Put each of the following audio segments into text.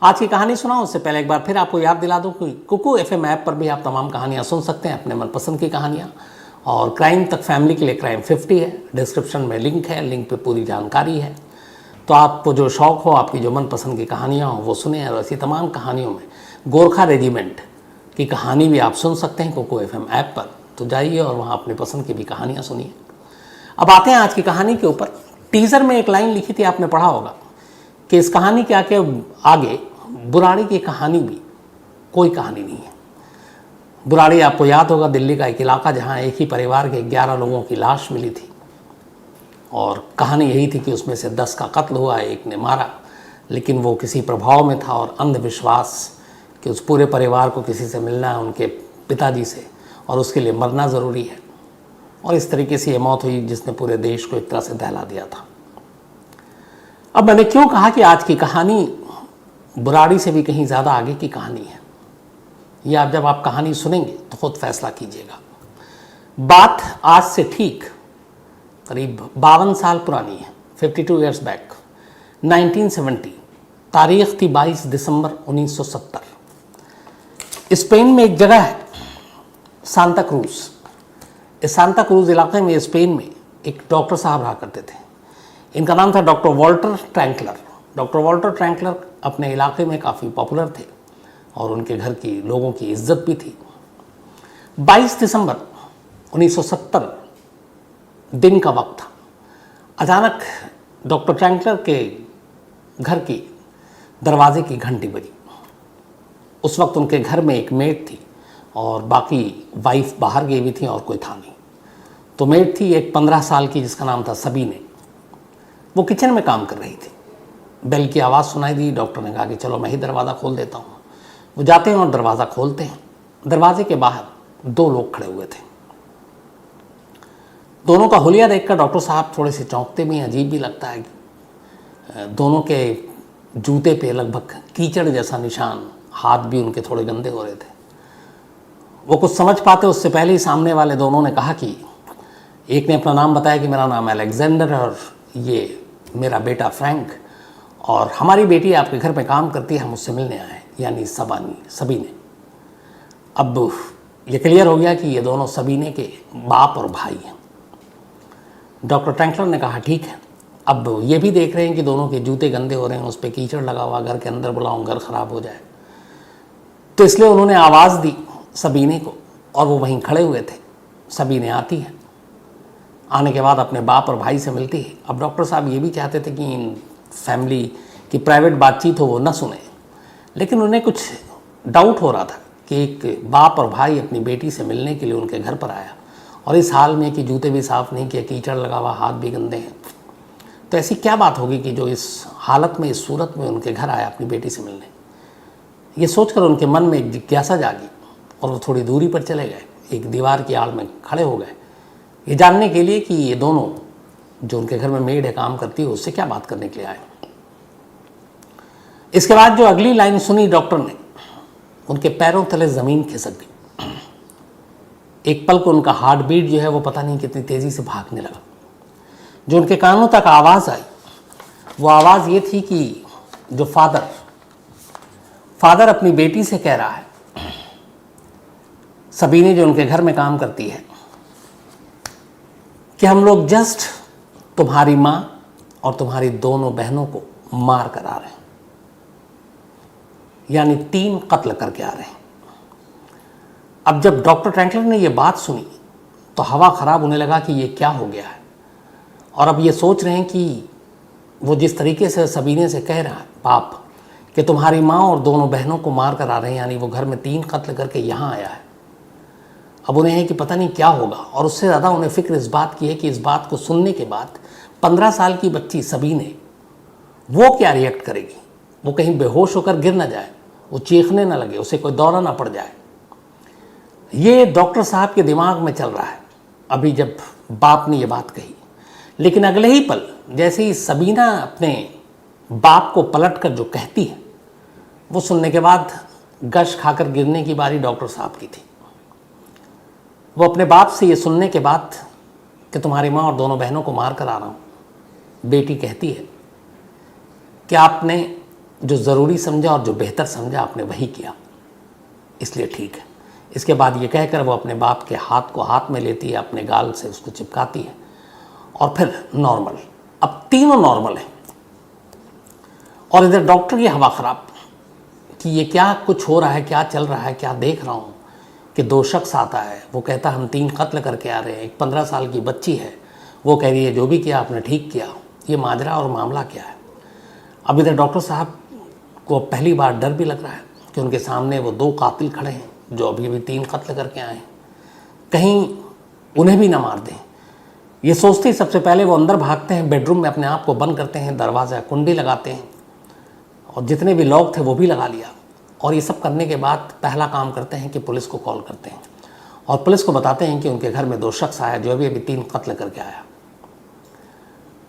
आज की कहानी सुनाऊं उससे पहले एक बार फिर आपको याद दिला दूं कि कुकू एफएम ऐप पर भी आप तमाम कहानियां सुन सकते हैं, अपने मनपसंद की कहानियां। और क्राइम तक फैमिली के लिए क्राइम 50 है, डिस्क्रिप्शन में लिंक है, लिंक पे पूरी जानकारी है। तो आपको जो शौक़ हो, आपकी जो मनपसंद की कहानियाँ हो वो सुने। और ऐसी तमाम कहानियों में गोरखा रेजिमेंट की कहानी भी आप सुन सकते हैं कुकू एफएम ऐप पर। तो जाइए और वहाँ अपने पसंद की भी कहानियाँ सुनिए। अब आते हैं आज की कहानी के ऊपर। टीज़र में एक लाइन लिखी थी, आपने पढ़ा होगा कि इस कहानी के आगे बुराड़ी की कहानी भी कोई कहानी नहीं है। बुराड़ी आपको याद होगा, दिल्ली का एक इलाका जहाँ एक ही परिवार के 11 लोगों की लाश मिली थी। और कहानी यही थी कि उसमें से 10 का कत्ल हुआ, एक ने मारा, लेकिन वो किसी प्रभाव में था और अंधविश्वास कि उस पूरे परिवार को किसी से मिलना है, उनके पिताजी से, और उसके लिए मरना ज़रूरी है। और इस तरीके से ये मौत हुई जिसने पूरे देश को एक तरह से दहला दिया था। अब मैंने क्यों कहा कि आज की कहानी बुराड़ी से भी कहीं ज़्यादा आगे की कहानी है, यह आप जब आप कहानी सुनेंगे तो खुद फैसला कीजिएगा। बात आज से ठीक करीब 52 साल पुरानी है, 52 ईयर्स बैक, 1970। तारीख थी 22 दिसंबर 1970। स्पेन में एक जगह है सांता क्रूज। इस सांता क्रूज इलाके में, स्पेन में, एक डॉक्टर साहब रहा करते थे। इनका नाम था डॉक्टर वॉल्टर ट्रैंकलर। डॉक्टर वॉल्टर ट्रैंकलर अपने इलाके में काफ़ी पॉपुलर थे और उनके घर की लोगों की इज्जत भी थी। 22 दिसंबर 1970 दिन का वक्त था। अचानक डॉक्टर ट्रैंकलर के घर की दरवाजे की घंटी बजी। उस वक्त उनके घर में एक मेड थी और बाकी वाइफ बाहर गई हुई थी और कोई था नहीं। तो मेड थी एक 15 साल की जिसका नाम था सबीने। वो किचन में काम कर रही थी। बेल की आवाज़ सुनाई दी। डॉक्टर ने कहा कि चलो मैं ही दरवाज़ा खोल देता हूँ। वो जाते हैं और दरवाज़ा खोलते हैं। दरवाजे के बाहर 2 लोग खड़े हुए थे। दोनों का हुलिया देखकर डॉक्टर साहब थोड़े से चौंकते भी हैं। अजीब भी लगता है कि दोनों के जूते पे लगभग कीचड़ जैसा निशान, हाथ भी उनके थोड़े गंदे हो रहे थे। वो कुछ समझ पाते उससे पहले ही सामने वाले दोनों ने कहा कि एक ने अपना नाम बताया कि मेरा नाम अलेक्जेंडर है और ये मेरा बेटा फ्रैंक, और हमारी बेटी आपके घर में काम करती है, हम उससे मिलने आए, यानी सबीने। अब ये क्लियर हो गया कि ये दोनों सबीने के बाप और भाई हैं। डॉक्टर ट्रैंकलर ने कहा ठीक है। अब ये भी देख रहे हैं कि दोनों के जूते गंदे हो रहे हैं, उस पर कीचड़ लगा हुआ, घर के अंदर बुलाऊं घर ख़राब हो जाए। तो इसलिए उन्होंने आवाज़ दी सबीने को और वो वहीं खड़े हुए थे। सबीने आती है, आने के बाद अपने बाप और भाई से मिलती है। अब डॉक्टर साहब ये भी चाहते थे कि इन फैमिली की प्राइवेट बातचीत हो वो न सुने, लेकिन उन्हें कुछ डाउट हो रहा था कि एक बाप और भाई अपनी बेटी से मिलने के लिए उनके घर पर आया और इस हाल में कि जूते भी साफ़ नहीं किए, कीचड़ लगा हुआ, हाथ भी गंदे हैं। तो ऐसी क्या बात होगी कि जो इस हालत में, इस सूरत में उनके घर आया अपनी बेटी से मिलने। ये सोचकर उनके मन में एक जिज्ञासा जागी और वो थोड़ी दूरी पर चले गए, एक दीवार की आड़ में खड़े हो गए, ये जानने के लिए कि ये दोनों जो उनके घर में मेड है, काम करती है, उससे क्या बात करने के लिए आए। इसके बाद जो अगली लाइन सुनी डॉक्टर ने, उनके पैरों तले ज़मीन खिसक गई। एक पल को उनका हार्ट बीट जो है वो पता नहीं कितनी तेज़ी से भागने लगा। जो उनके कानों तक आवाज़ आई वो आवाज़ ये थी कि जो फादर अपनी बेटी से कह रहा है, सबीने जो उनके घर में काम करती है, कि हम लोग जस्ट तुम्हारी माँ और तुम्हारी दोनों बहनों को मार कर आ रहे हैं, यानी 3 कत्ल करके आ रहे हैं। अब जब डॉक्टर ट्रैंकलर ने ये बात सुनी तो हवा ख़राब होने लगा कि ये क्या हो गया है। और अब ये सोच रहे हैं कि वो जिस तरीके से सबीने से कह रहा है बाप कि तुम्हारी माँ और दोनों बहनों को मार कर आ रहे हैं, यानी वो घर में 3 कत्ल करके यहाँ आया है। अब उन्हें है कि पता नहीं क्या होगा, और उससे ज़्यादा उन्हें फ़िक्र इस बात की है कि इस बात को सुनने के बाद 15 साल की बच्ची सबीने वो क्या रिएक्ट करेगी। वो कहीं बेहोश होकर गिर ना जाए, वो चीखने ना लगे, उसे कोई दौरा ना पड़ जाए। ये डॉक्टर साहब के दिमाग में चल रहा है अभी जब बाप ने ये बात कही। लेकिन अगले ही पल जैसे ही सबीना अपने बाप को पलट कर जो कहती है, वो सुनने के बाद गश खाकर गिरने की बारी डॉक्टर साहब की थी। वो अपने बाप से ये सुनने के बाद कि तुम्हारी माँ और दोनों बहनों को मार कर आ रहा हूँ, बेटी कहती है कि आपने जो ज़रूरी समझा और जो बेहतर समझा आपने वही किया, इसलिए ठीक है। इसके बाद ये कहकर वो अपने बाप के हाथ को हाथ में लेती है, अपने गाल से उसको चिपकाती है और फिर नॉर्मल। अब तीनों नॉर्मल हैं और इधर डॉक्टर की हवा ख़राब कि ये क्या कुछ हो रहा है, क्या चल रहा है, क्या देख रहा हूँ कि 2 शख्स आता है। वो कहता हम 3 कत्ल करके आ रहे हैं, एक 15 साल की बच्ची है, वो कह रही है जो भी किया आपने ठीक किया। ये माजरा और मामला क्या है? अब इधर डॉक्टर साहब को पहली बार डर भी लग रहा है कि उनके सामने वो 2 कातिल खड़े हैं जो अभी भी 3 कत्ल करके आए हैं, कहीं उन्हें भी ना मार दें। ये सोचते ही सबसे पहले वो अंदर भागते हैं, बेडरूम में अपने आप को बंद करते हैं, दरवाज़ा कुंडी लगाते हैं और जितने भी लॉक थे वो भी लगा लिया। और ये सब करने के बाद पहला काम करते हैं कि पुलिस को कॉल करते हैं और पुलिस को बताते हैं कि उनके घर में 2 शख्स आया जो अभी 3 कत्ल करके आया।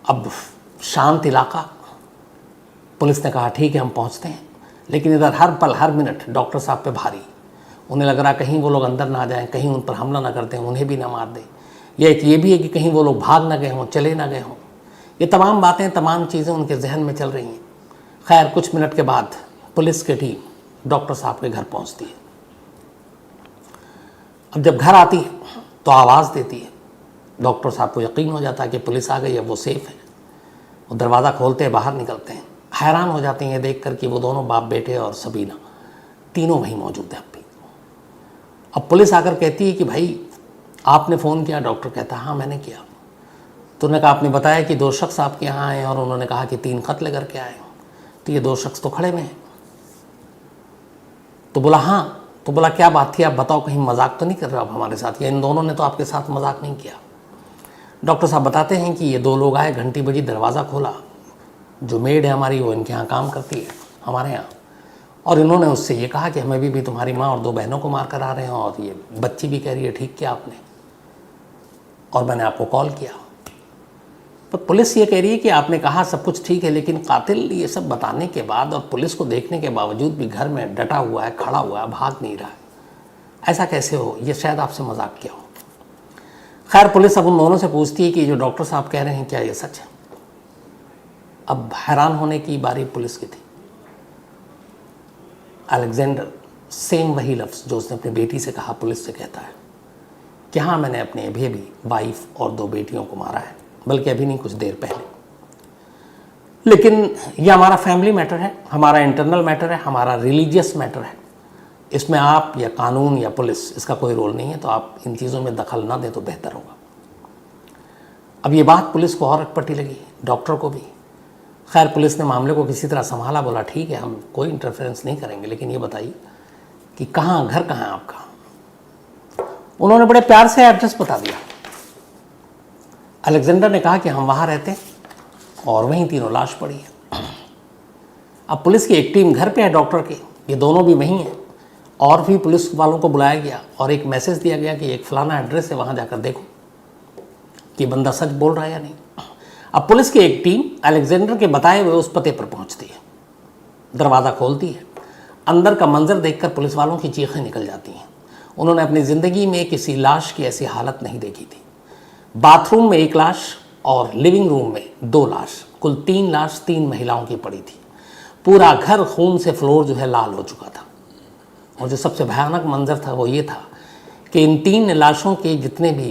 अब शांत इलाका, पुलिस ने कहा ठीक है हम पहुंचते हैं, लेकिन इधर हर पल हर मिनट डॉक्टर साहब पे भारी। उन्हें लग रहा कहीं वो लोग अंदर ना आ जाएं, कहीं उन पर हमला ना कर दें, उन्हें भी ना मार दें। या एक ये भी है कि कहीं वो लोग भाग ना गए हों, चले ना गए हों। ये तमाम बातें, तमाम चीज़ें उनके जहन में चल रही हैं। खैर कुछ मिनट के बाद पुलिस की टीम डॉक्टर साहब के घर पहुंचती है। अब जब घर आती है तो आवाज़ देती है। डॉक्टर साहब को यकीन हो जाता है कि पुलिस आ गई है, वो सेफ़ है। वो दरवाज़ा खोलते हैं, बाहर निकलते हैं, हैरान हो जाते हैं देख कर कि वो दोनों बाप बेटे और सबीना तीनों वहीं मौजूद हैं अब भी। अब पुलिस आकर कहती है कि भाई आपने फ़ोन किया? डॉक्टर कहता है हाँ मैंने किया। तो उन्होंने कहा आपने बताया कि 2 शख्स आपके यहाँ आए और उन्होंने कहा कि 3 कत्ल करके आए, तो ये 2 शख्स तो खड़े में हैं। तो बोला हाँ। तो बोला क्या बात थी, आप बताओ, कहीं मजाक तो नहीं कर रहे आप हमारे साथ, या इन दोनों ने तो आपके साथ मजाक नहीं किया? डॉक्टर साहब बताते हैं कि ये 2 लोग आए, घंटी बजी, दरवाज़ा खोला, जो मेड है हमारी वो इनके यहाँ काम करती है हमारे यहाँ, और इन्होंने उससे ये कहा कि हमें भी तुम्हारी माँ और 2 बहनों को मार कर आ रहे हैं और ये बच्ची भी कह रही है ठीक किया आपने, और मैंने आपको कॉल किया। तो पुलिस ये कह रही है कि आपने कहा सब कुछ ठीक है, लेकिन कातिल ये सब बताने के बाद और पुलिस को देखने के बावजूद भी घर में डटा हुआ है, खड़ा हुआ है, भाग नहीं रहा है, ऐसा कैसे हो? ये शायद आपसे मजाक किया हो। खैर पुलिस अब उन दोनों से पूछती है कि जो डॉक्टर साहब कह रहे हैं क्या ये सच है? अब हैरान होने की बारी पुलिस की थी। अलेक्जेंडर सेम वही लफ्ज़ जो उसने अपनी बेटी से कहा पुलिस से कहता है कि हाँ मैंने अपने अभी भी वाइफ और 2 बेटियों को मारा है, बल्कि अभी नहीं कुछ देर पहले। लेकिन ये हमारा फैमिली मैटर है, हमारा इंटरनल मैटर है, हमारा रिलीजियस मैटर है। इसमें आप या कानून या पुलिस, इसका कोई रोल नहीं है, तो आप इन चीज़ों में दखल ना दें तो बेहतर होगा। अब ये बात पुलिस को और अटपटी लगी, डॉक्टर को भी। खैर पुलिस ने मामले को किसी तरह संभाला, बोला ठीक है हम कोई इंटरफेरेंस नहीं करेंगे, लेकिन ये बताइए कि कहाँ, घर कहाँ है आपका? उन्होंने बड़े प्यार से एड्रेस बता दिया। अलेक्जेंडर ने कहा कि हम वहाँ रहते हैं और वहीं 3 लाश पड़ी है। अब पुलिस की एक टीम घर पे है डॉक्टर की, ये दोनों भी वहीं हैं, और भी पुलिस वालों को बुलाया गया और एक मैसेज दिया गया कि एक फ़लाना एड्रेस है, वहाँ जाकर देखो कि बंदा सच बोल रहा है या नहीं। अब पुलिस की एक टीम अलेक्जेंडर के बताए हुए उस पते पर पहुँचती है, दरवाज़ा खोलती है। अंदर का मंजर देखकर पुलिस वालों की चीखें निकल जाती हैं। उन्होंने अपनी ज़िंदगी में किसी लाश की ऐसी हालत नहीं देखी थी। बाथरूम में 1 लाश और लिविंग रूम में 2 लाश, कुल 3 लाश 3 महिलाओं की पड़ी थी। पूरा घर खून से फ्लोर जो है लाल हो चुका था। और जो सबसे भयानक मंजर था वो ये था कि इन 3 लाशों के जितने भी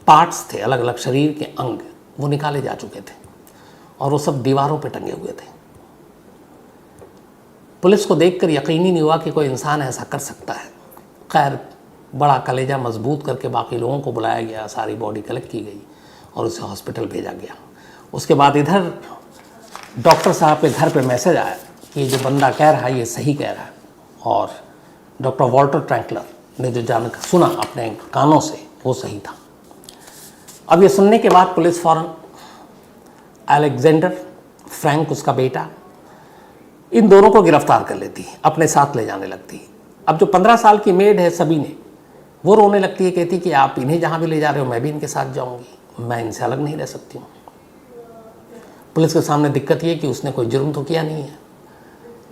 पार्ट्स थे, अलग अलग शरीर के अंग, वो निकाले जा चुके थे और वो सब दीवारों पे टंगे हुए थे। पुलिस को देखकर यकीन ही नहीं हुआ कि कोई इंसान ऐसा कर सकता है। खैर बड़ा कलेजा मजबूत करके बाकी लोगों को बुलाया गया, सारी बॉडी कलेक्ट की गई और उसे हॉस्पिटल भेजा गया। उसके बाद इधर डॉक्टर साहब के घर पे मैसेज आया कि जो बंदा कह रहा है ये सही कह रहा है, और डॉक्टर वॉल्टर ट्रैंकलर ने जो सुना अपने कानों से वो सही था। अब ये सुनने के बाद पुलिस फ़ौरन अलेक्जेंडर, फ्रैंक उसका बेटा, इन दोनों को गिरफ्तार कर लेती है, अपने साथ ले जाने लगती है। अब जो 15 साल की मेड है सबीने, वो रोने लगती है, कहती कि आप इन्हें जहाँ भी ले जा रहे हो मैं भी इनके साथ जाऊँगी, मैं इनसे अलग नहीं रह सकती हूँ। पुलिस के सामने दिक्कत ये कि उसने कोई जुर्म तो किया नहीं है,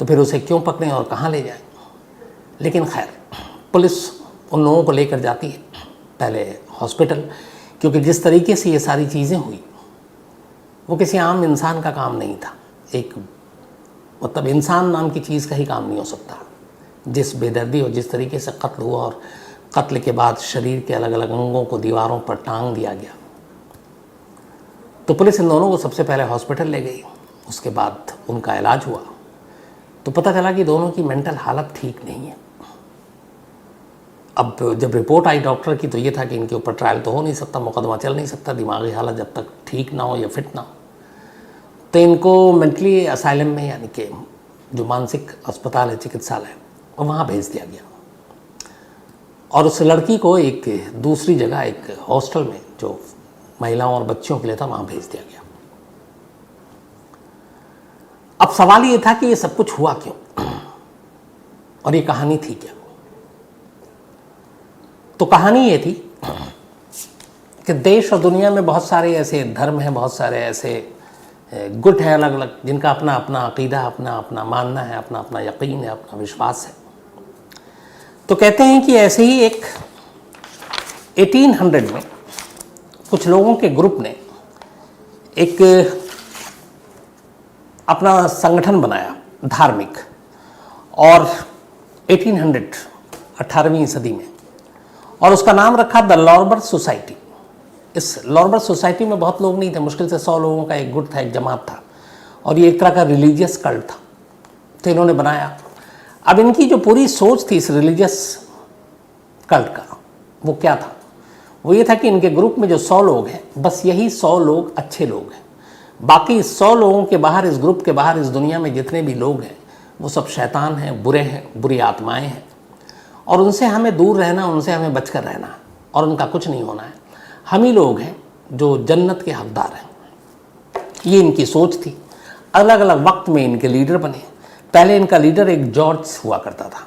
तो फिर उसे क्यों पकड़ें और कहाँ ले जाएं। लेकिन खैर पुलिस उन लोगों को लेकर जाती है पहले हॉस्पिटल, क्योंकि जिस तरीके से ये सारी चीज़ें हुई वो किसी आम इंसान का काम नहीं था। एक मतलब इंसान नाम की चीज़ का ही काम नहीं हो सकता। जिस बेदर्दी और जिस तरीके से कत्ल हुआ और कत्ल के बाद शरीर के अलग अलग अंगों को दीवारों पर टांग दिया गया, तो पुलिस इन दोनों को सबसे पहले हॉस्पिटल ले गई। उसके बाद उनका इलाज हुआ तो पता चला कि दोनों की मेंटल हालत ठीक नहीं है। अब जब रिपोर्ट आई डॉक्टर की तो ये था कि इनके ऊपर ट्रायल तो हो नहीं सकता, मुकदमा चल नहीं सकता, दिमागी हालत जब तक ठीक ना हो या फिट ना हो, तो इनको मेंटली असाइलम में, यानी कि जो मानसिक अस्पताल है, चिकित्सालय, वहाँ भेज दिया गया। और उस लड़की को एक दूसरी जगह, एक हॉस्टल में जो महिलाओं और बच्चियों के लिए था, वहाँ भेज दिया गया। अब सवाल ये था कि ये सब कुछ हुआ क्यों और ये कहानी थी क्या। तो कहानी ये थी कि देश और दुनिया में बहुत सारे ऐसे धर्म हैं, बहुत सारे ऐसे गुट हैं अलग अलग, जिनका अपना अपना अकीदा, अपना अपना मानना है, अपना अपना यकीन है, अपना विश्वास है। तो कहते हैं कि ऐसे ही एक 1800 में कुछ लोगों के ग्रुप ने एक अपना संगठन बनाया धार्मिक, और 18वीं सदी में, और उसका नाम रखा द लॉर्बर सोसाइटी। इस लॉर्बर सोसाइटी में बहुत लोग नहीं थे, मुश्किल से 100 लोगों का एक गुट था, एक जमात था, और ये एक तरह का रिलीजियस कल्ट था। तो इन्होंने बनाया। अब इनकी जो पूरी सोच थी इस रिलीजियस कल्ट का, वो क्या था? वो ये था कि इनके ग्रुप में जो 100 लोग हैं, बस यही 100 लोग अच्छे लोग हैं। बाकी 100 लोगों के बाहर, इस ग्रुप के बाहर, इस दुनिया में जितने भी लोग हैं, वो सब शैतान हैं, बुरे हैं, बुरी आत्माएं हैं, और उनसे हमें दूर रहना, उनसे हमें बचकर रहना है, और उनका कुछ नहीं होना है। हम ही लोग हैं जो जन्नत के हकदार हैं। ये इनकी सोच थी। अलग अलग वक्त में इनके लीडर बने। पहले इनका लीडर एक जॉर्ज हुआ करता था।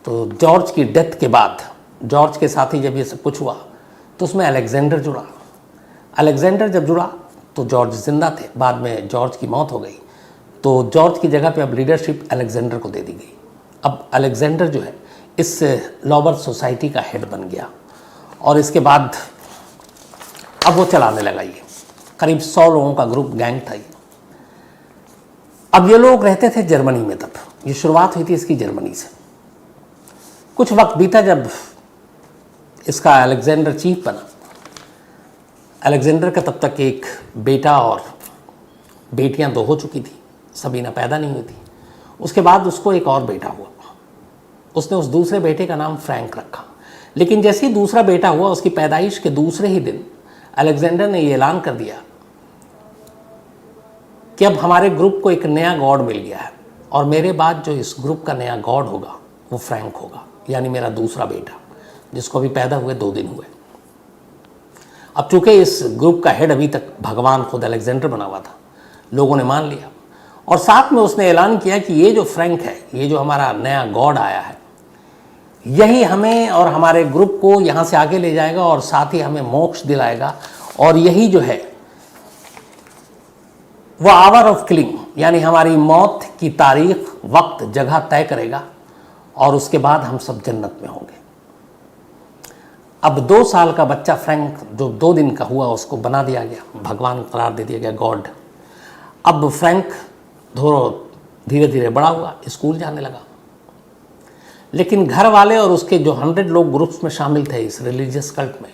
तो जॉर्ज की डेथ के बाद, जॉर्ज के साथ ही जब ये सब कुछ हुआ, तो उसमें अलेक्जेंडर जुड़ा। अलेक्जेंडर जब जुड़ा तो जॉर्ज जिंदा थे, बाद में जॉर्ज की मौत हो गई, तो जॉर्ज की जगह पे अब लीडरशिप अलेक्जेंडर को दे दी गई। अब अलेक्जेंडर जो है इस लॉर्बर सोसाइटी का हेड बन गया, और इसके बाद अब वो चलाने लगा। ये करीब 100 लोगों का ग्रुप, गैंग था ये। अब ये लोग रहते थे जर्मनी में। तब ये शुरुआत हुई थी इसकी जर्मनी से। कुछ वक्त बीता जब इसका अलेक्जेंडर चीफ बना। अलेक्जेंडर का तब तक एक बेटा और बेटियां 2 हो चुकी थी, सबीना पैदा नहीं हुई थी। उसके बाद उसको एक और बेटा हुआ। उसने उस दूसरे बेटे का नाम फ्रैंक रखा। लेकिन जैसे ही दूसरा बेटा हुआ, उसकी पैदाइश के दूसरे ही दिन अलेक्जेंडर ने ये ऐलान कर दिया कि अब हमारे ग्रुप को एक नया गॉड मिल गया है, और मेरे बाद जो इस ग्रुप का नया गॉड होगा वो फ्रैंक होगा, यानी मेरा दूसरा बेटा, जिसको अभी पैदा हुए 2 दिन हुए। अब चूंकि इस ग्रुप का हेड अभी तक भगवान खुद अलेक्जेंडर बना हुआ था, लोगों ने मान लिया, और साथ में उसने ऐलान किया कि ये जो फ्रैंक है, ये जो हमारा नया गॉड आया है, यही हमें और हमारे ग्रुप को यहाँ से आगे ले जाएगा, और साथ ही हमें मोक्ष दिलाएगा, और यही जो है वो आवर ऑफ किलिंग, यानी हमारी मौत की तारीख, वक्त, जगह तय करेगा, और उसके बाद हम सब जन्नत में होंगे। अब 2 साल का बच्चा फ्रैंक, जो 2 दिन का हुआ, उसको बना दिया गया, भगवान करार दे दिया गया, गॉड। अब फ्रैंक धीरे धीरे बड़ा हुआ, स्कूल जाने लगा। लेकिन घर वाले और उसके जो 100 लोग ग्रुप्स में शामिल थे इस रिलीजियस कल्ट में,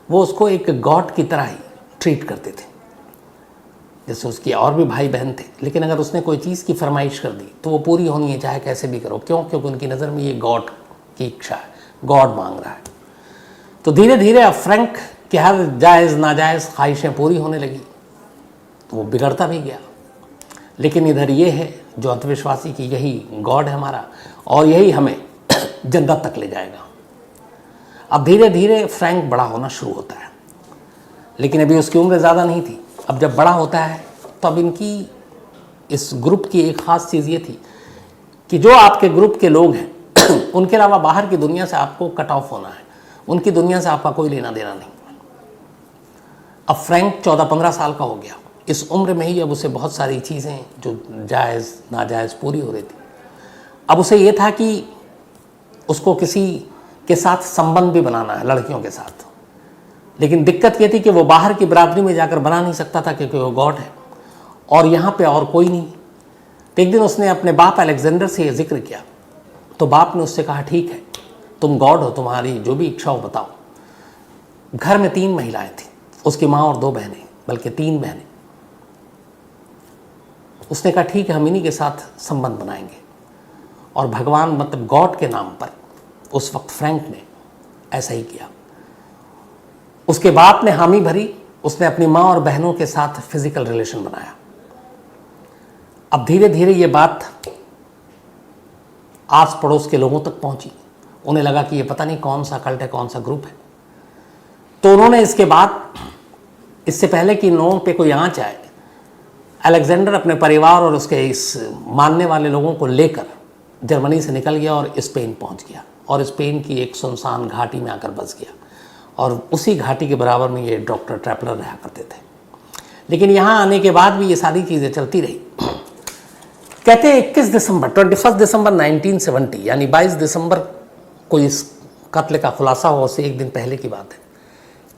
वो उसको एक गॉड की तरह ही ट्रीट करते थे। जैसे उसके और भी भाई बहन थे, लेकिन अगर उसने कोई चीज़ की फरमाइश कर दी तो वो पूरी होनी है, चाहे कैसे भी करो। क्यों? क्योंकि उनकी नज़र में ये गॉड की इच्छा है, गॉड मांग रहा है। तो धीरे धीरे अब फ्रैंक की हर जायज़ नाजायज़ ख्वाहिशें पूरी होने लगी, तो वो बिगड़ता भी गया। लेकिन इधर ये है जो अंधविश्वासी कि यही गॉड है हमारा, और यही हमें जन्नत तक ले जाएगा। अब धीरे धीरे फ्रैंक बड़ा होना शुरू होता है, लेकिन अभी उसकी उम्र ज़्यादा नहीं थी। अब जब बड़ा होता है तो अब इनकी, इस ग्रुप की एक ख़ास चीज़ ये थी कि जो आपके ग्रुप के लोग हैं उनके अलावा बाहर की दुनिया से आपको कट ऑफ होना है, उनकी दुनिया से आपका कोई लेना देना नहीं। अब फ्रैंक 14-15 साल का हो गया। इस उम्र में ही अब उसे बहुत सारी चीज़ें जो जायज़ नाजायज़ पूरी हो रही थी। अब उसे ये था कि उसको किसी के साथ संबंध भी बनाना है, लड़कियों के साथ। लेकिन दिक्कत ये थी कि वो बाहर की बरादरी में जाकर बना नहीं सकता था, क्योंकि वो गॉड है और यहाँ पे और कोई नहीं। तो एक दिन उसने अपने बाप अलेक्जेंडर से ये जिक्र किया, तो बाप ने उससे कहा ठीक है, तुम गॉड हो, तुम्हारी जो भी इच्छा हो बताओ। घर में 3 महिलाएं थीं, उसकी माँ और 2 बहनें, बल्कि 3 बहनें। उसने कहा ठीक है, हम इन्हीं के साथ संबंध बनाएंगे। और भगवान मतलब गॉड के नाम पर उस वक्त फ्रैंक ने ऐसा ही किया। उसके बाप ने हामी भरी, उसने अपनी माँ और बहनों के साथ फिजिकल रिलेशन बनाया। अब धीरे धीरे ये बात आस पड़ोस के लोगों तक पहुंची। उन्हें लगा कि ये पता नहीं कौन सा कल्ट है, कौन सा ग्रुप है। तो उन्होंने इसके बाद, इससे पहले कि इन लोगों पे कोई आंच आए, अलेक्जेंडर अपने परिवार और उसके इस मानने वाले लोगों को लेकर जर्मनी से निकल गया और स्पेन पहुंच गया, और स्पेन की एक सुनसान घाटी में आकर बस गया। और उसी घाटी के बराबर में ये डॉक्टर ट्रैपलर रहा करते थे। लेकिन यहाँ आने के बाद भी ये सारी चीज़ें चलती रही। कहते हैं 21 दिसंबर 1970, यानी 22 दिसंबर को इस कत्ल का खुलासा हुआ, उससे एक दिन पहले की बात है।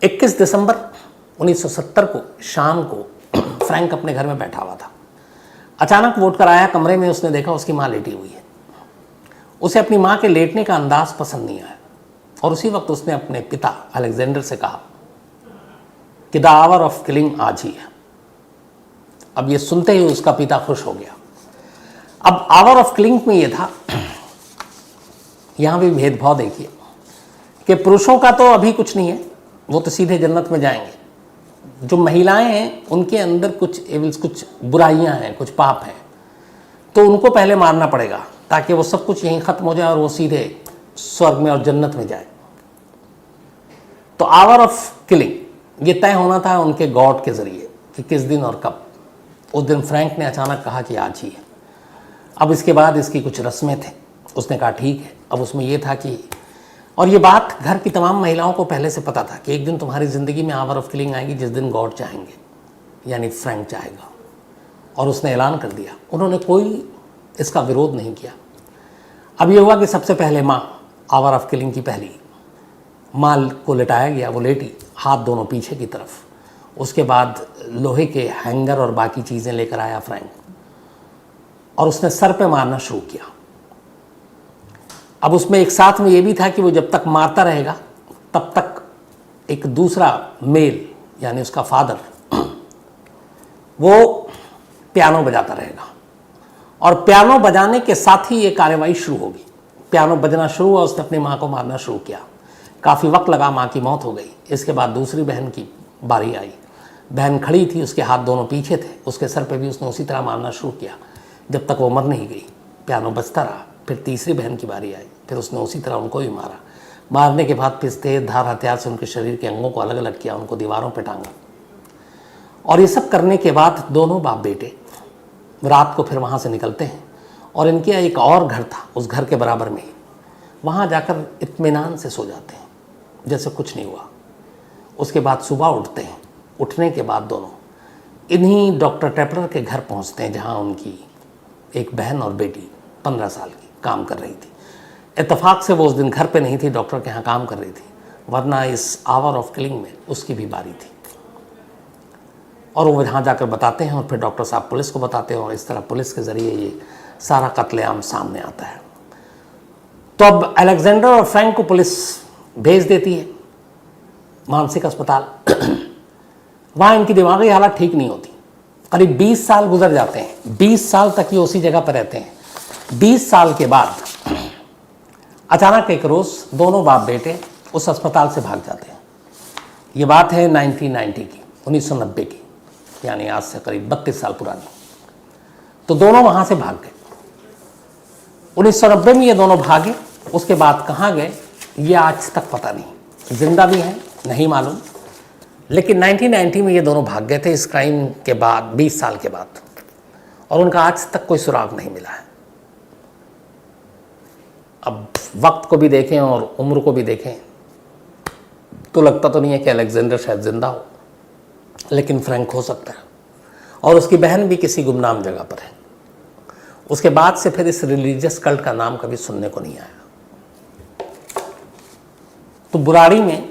21 दिसंबर 1970 को शाम को फ्रैंक अपने घर में बैठा हुआ था। अचानक वो उठकर आया कमरे में, उसने देखा उसकी माँ लेटी हुई है। उसे अपनी माँ के लेटने का अंदाज पसंद नहीं आया, और उसी वक्त उसने अपने पिता अलेक्जेंडर से कहा कि द आवर ऑफ किलिंग आज ही है। अब ये सुनते ही उसका पिता खुश हो गया। अब आवर ऑफ किलिंग में ये था, यहां भी भेदभाव देखिए कि पुरुषों का तो अभी कुछ नहीं है, वो तो सीधे जन्नत में जाएंगे। जो महिलाएं हैं उनके अंदर कुछ एविल्स, कुछ बुराइयां हैं, कुछ पाप हैं, तो उनको पहले मारना पड़ेगा ताकि वो सब कुछ यहीं खत्म हो जाए और वो सीधे स्वर्ग में और जन्नत में जाए। तो आवर ऑफ किलिंग ये तय होना था उनके गॉड के जरिए कि किस दिन और कब। उस दिन फ्रैंक ने अचानक कहा कि आज ही है। अब इसके बाद इसकी कुछ रस्में थे, उसने कहा ठीक है। अब उसमें यह था कि, और ये बात घर की तमाम महिलाओं को पहले से पता था कि एक दिन तुम्हारी ज़िंदगी में आवर ऑफ किलिंग आएगी जिस दिन गॉड चाहेंगे, यानी फ्रैंक चाहेगा। और उसने ऐलान कर दिया। उन्होंने कोई इसका विरोध नहीं किया। अब ये हुआ कि सबसे पहले माँ, आवर ऑफ किलिंग की पहली माँ को लेटाया गया, वो लेटी, हाथ दोनों पीछे की तरफ। उसके बाद लोहे के हैंगर और बाकी चीज़ें लेकर आया फ्रैंक, और उसने सर पे मारना शुरू किया। अब उसमें एक साथ में ये भी था कि वो जब तक मारता रहेगा तब तक एक दूसरा मेल, यानी उसका फादर, वो पियानो बजाता रहेगा, और पियानो बजाने के साथ ही ये कार्रवाई शुरू होगी। पियानो बजना शुरू हुआ, उसने अपनी माँ को मारना शुरू किया। काफ़ी वक्त लगा, माँ की मौत हो गई। इसके बाद दूसरी बहन की बारी आई। बहन खड़ी थी, उसके हाथ दोनों पीछे थे, उसके सर पे भी उसने उसी तरह मारना शुरू किया जब तक वो मर नहीं गई। पियानो बजता रहा। फिर तीसरी बहन की बारी आई, फिर उसने उसी तरह उनको भी मारा। मारने के बाद फिर तेज धार हथियार से उनके शरीर के अंगों को अलग अलग किया, उनको दीवारों पर टांगा। और ये सब करने के बाद दोनों बाप बेटे रात को फिर वहाँ से निकलते हैं, और इनके एक और घर था उस घर के बराबर में ही, वहाँ जाकर इत्मीनान से सो जाते हैं जैसे कुछ नहीं हुआ। उसके बाद सुबह उठते हैं। उठने के बाद दोनों इन्हीं डॉक्टर ट्रैपलर के घर पहुँचते हैं, जहाँ उनकी एक बहन और बेटी 15 साल की काम कर रही थी। इत्तेफाक से वो उस दिन घर पे नहीं थी, डॉक्टर के यहाँ काम कर रही थी, वरना इस आवर ऑफ किलिंग में उसकी भी बारी थी। और वो वहाँ जाकर बताते हैं, और फिर डॉक्टर साहब पुलिस को बताते हैं, और इस तरह पुलिस के ज़रिए ये सारा कत्लेआम सामने आता है। तो अब अलेक्जेंडर और फ्रैंक को पुलिस भेज देती है मानसिक अस्पताल। वहाँ इनकी दिमागी हालत ठीक नहीं होती। करीब 20 साल गुजर जाते हैं। 20 साल तक ये उसी जगह पर रहते हैं। 20 साल के बाद अचानक एक रोज़ दोनों बाप बेटे उस अस्पताल से भाग जाते हैं। ये बात है 1990 की, 1990 की, यानी आज से करीब 32 साल पुरानी। तो दोनों वहाँ से भाग गए। 1990 में ये दोनों भागे। उसके बाद कहाँ गए ये आज तक पता नहीं। जिंदा भी हैं, नहीं मालूम। लेकिन 1990 में ये दोनों भाग गए थे इस क्राइम के बाद, 20 साल के बाद, और उनका आज तक कोई सुराग नहीं मिला है। अब वक्त को भी देखें और उम्र को भी देखें तो लगता तो नहीं है कि अलेक्जेंडर शायद जिंदा हो, लेकिन फ्रैंक हो सकता है। और उसकी बहन भी किसी गुमनाम जगह पर है। उसके बाद से फिर इस रिलीजियस कल्ट का नाम कभी सुनने को नहीं आया। तो बुराड़ी में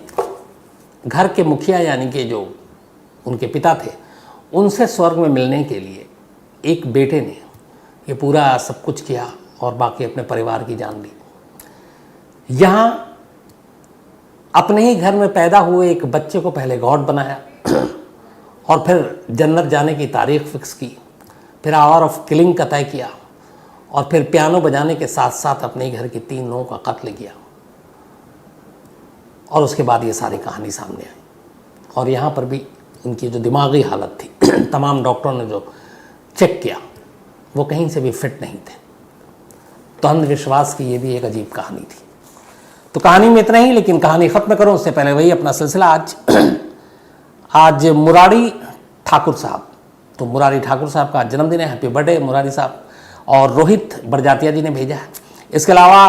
घर के मुखिया, यानी कि जो उनके पिता थे, उनसे स्वर्ग में मिलने के लिए एक बेटे ने ये पूरा सब कुछ किया और बाकी अपने परिवार की जान ली। यहाँ अपने ही घर में पैदा हुए एक बच्चे को पहले गॉड बनाया और फिर जन्नत जाने की तारीख फिक्स की, फिर आवर ऑफ किलिंग का तय किया और फिर पियानो बजाने के साथ साथ अपने ही घर की 3 लोगों का कत्ल किया। और उसके बाद ये सारी कहानी सामने आई। और यहाँ पर भी उनकी जो दिमागी हालत थी तमाम डॉक्टरों ने जो चेक किया वो कहीं से भी फिट नहीं थे। तो अंधविश्वास की ये भी एक अजीब कहानी थी। तो कहानी में इतना ही, लेकिन कहानी ख़त्म करूं उससे पहले वही अपना सिलसिला। आज मुरारी ठाकुर साहब, तो मुरारी ठाकुर साहब का जन्मदिन है। हैप्पी बर्थडे मुरारी साहब। और रोहित बड़जातिया जी ने भेजा है। इसके अलावा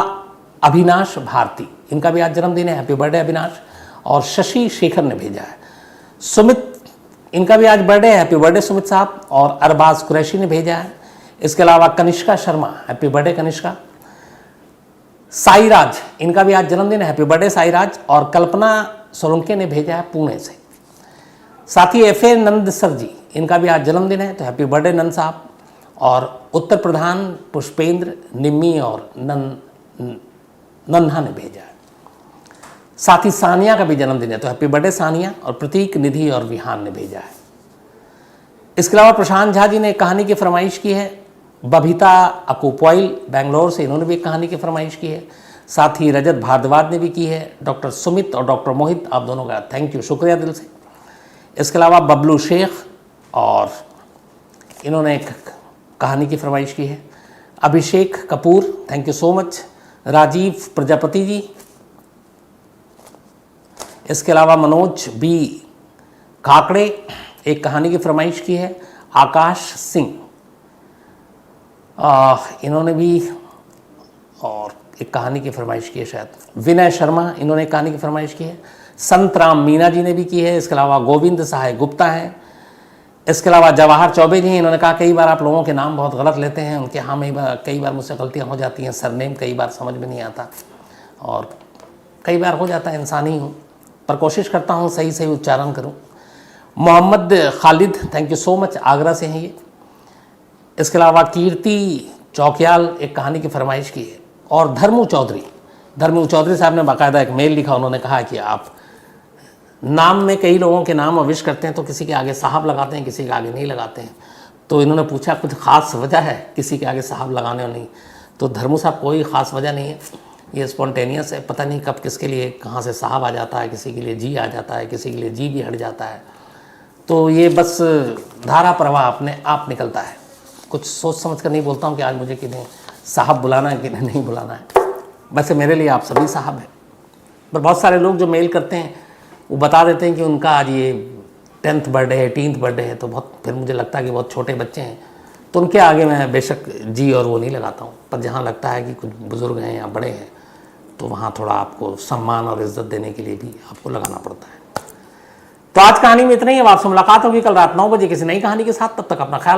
अविनाश भारती, इनका भी आज जन्मदिन है। Happy birthday Avinash. और शशि शेखर ने भेजा है। सुमित, इनका भी आज बर्थडे है। हैप्पी बर्थडे सुमित साहब। और अरबाज कुरैशी ने भेजा है। इसके अलावा कनिष्का शर्मा, हैप्पी बर्थडे कनिष्का। साईराज, इनका भी आज जन्मदिन है। Happy birthday Sairaj. और कल्पना सोलंके ने भेजा है पुणे से। साथ ही एफ ए नंद सर जी, इनका भी आज जन्मदिन है, तो हैप्पी बर्थडे नंद साहब। और उत्तर प्रधान पुष्पेंद्र, निम्मी और नन्हा ने भेजा है। साथ ही सानिया का भी जन्मदिन है, तो हैप्पी बर्थडे सानिया। और प्रतीक, निधि और विहान ने भेजा है। इसके अलावा प्रशांत झा जी ने एक कहानी की फरमाइश की है। बबीता अकुपॉइल बेंगलोर से, इन्होंने भी एक कहानी की फरमाइश की है। साथ ही रजत भारद्वाज ने भी की है। डॉक्टर सुमित और डॉक्टर मोहित, आप दोनों का थैंक यू, शुक्रिया दिल से। इसके अलावा बबलू शेख, और इन्होंने एक कहानी की फरमाइश की है। Abhishek Kapoor, thank you so much. Rajiv Prajapati ji. इसके अलावा मनोज बी काकड़े, एक कहानी की फरमाइश की है। आकाश सिंह, इन्होंने भी और एक कहानी की फरमाइश की है शायद। विनय शर्मा, इन्होंने एक कहानी की फरमाइश की है। संतराम मीना जी ने भी की है। इसके अलावा गोविंद सहाय गुप्ता हैं। इसके अलावा जवाहर चौबे जी, इन्होंने कहा कई बार आप लोगों के नाम बहुत गलत लेते हैं। उनके हाँ में कई बार मुझसे गलतियाँ हो जाती हैं, सरनेम कई बार समझ में नहीं आता और कई बार हो जाता है, इंसान ही हूँ, पर कोशिश करता हूँ सही सही उच्चारण करूँ। Mohammed Khalid, thank you so much, Agra से हैं ये। इसके अलावा कीर्ति चौकियाल, एक कहानी की फरमाइश की है। और धर्मू चौधरी साहब ने बाकायदा एक मेल लिखा। उन्होंने कहा कि आप नाम में कई लोगों के नाम अविश करते हैं, तो किसी के आगे साहब लगाते हैं, किसी के आगे नहीं लगाते हैं। तो इन्होंने पूछा कुछ ख़ास वजह है किसी के आगे साहब लगाने और नहीं? तो धर्मू साहब कोई ख़ास वजह नहीं है, ये स्पॉन्टेनियस है। पता नहीं कब किसके लिए कहाँ से साहब आ जाता है, किसी के लिए जी आ जाता है, किसी के लिए जी भी हट जाता है। तो ये बस धारा प्रवाह अपने आप निकलता है। कुछ सोच समझ कर नहीं बोलता हूँ कि आज मुझे किन्हें साहब बुलाना है किन्हें नहीं बुलाना है। वैसे मेरे लिए आप सभी साहब हैं, पर बहुत सारे लोग जो मेल करते हैं वो बता देते हैं कि उनका आज ये 10th बर्थडे है, 18th बर्थडे है, तो बहुत फिर मुझे लगता है कि बहुत छोटे बच्चे हैं, तो उनके आगे मैं बेशक जी और वो नहीं लगाता हूँ। पर जहाँ लगता है कि कुछ बुज़ुर्ग हैं या बड़े हैं, तो वहाँ थोड़ा आपको सम्मान और इज़्ज़त देने के लिए भी आपको लगाना पड़ता है। तो आज कहानी में इतना ही है। आपसे मुलाकात होगी कल रात 9 बजे किसी नई कहानी के साथ। तब तक अपना ख्याल